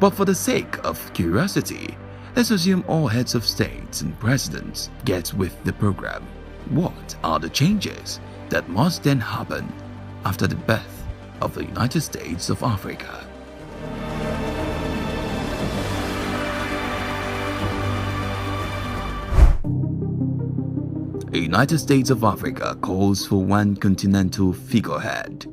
But for the sake of curiosity, let's assume all heads of states and presidents get with the program. What are the changes that must then happen after the birth of the United States of Africa? The United States of Africa calls for one continental figurehead.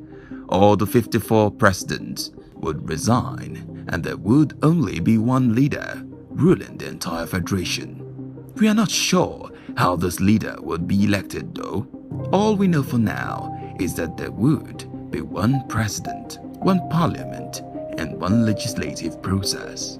All the 54 presidents would resign, and there would only be one leader ruling the entire federation. We are not sure how this leader would be elected though. All we know for now is that there would be one president, one parliament, and one legislative process.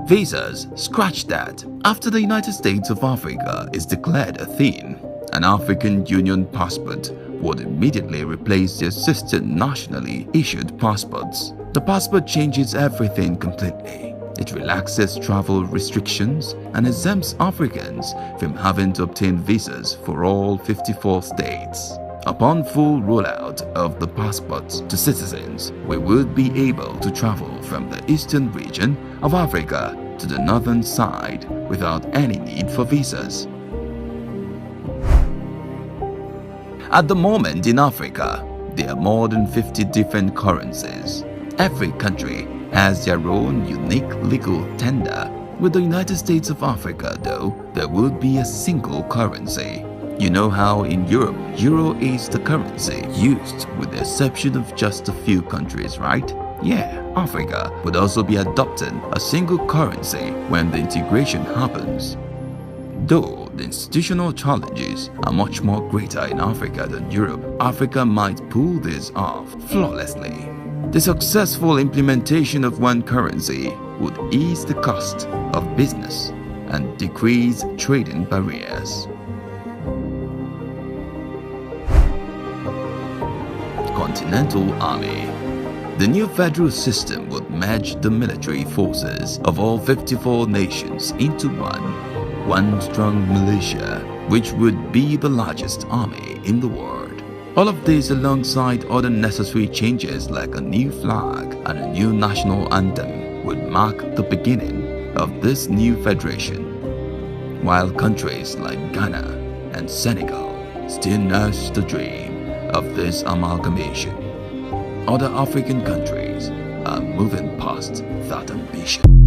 Visas, scratch that. After the United States of Africa is declared a thing, an African Union passport would immediately replace the existing nationally issued passports. The passport changes everything completely. It relaxes travel restrictions and exempts Africans from having to obtain visas for all 54 states. Upon full rollout of the passports to citizens, we would be able to travel from the eastern region of Africa to the northern side without any need for visas. At the moment in Africa, there are more than 50 different currencies. Every country has their own unique legal tender. With the United States of Africa though, there would be a single currency. You know how in Europe, euro is the currency used with the exception of just a few countries, right? Yeah, Africa would also be adopting a single currency when the integration happens. Though the institutional challenges are much more greater in Africa than Europe, Africa might pull this off flawlessly. The successful implementation of one currency would ease the cost of business and decrease trading barriers. Continental Army. The new federal system would merge the military forces of all 54 nations into one strong militia, which would be the largest army in the world. All of this alongside other necessary changes like a new flag and a new national anthem would mark the beginning of this new federation. While countries like Ghana and Senegal still nurse the dream of this amalgamation, other African countries are moving past that ambition.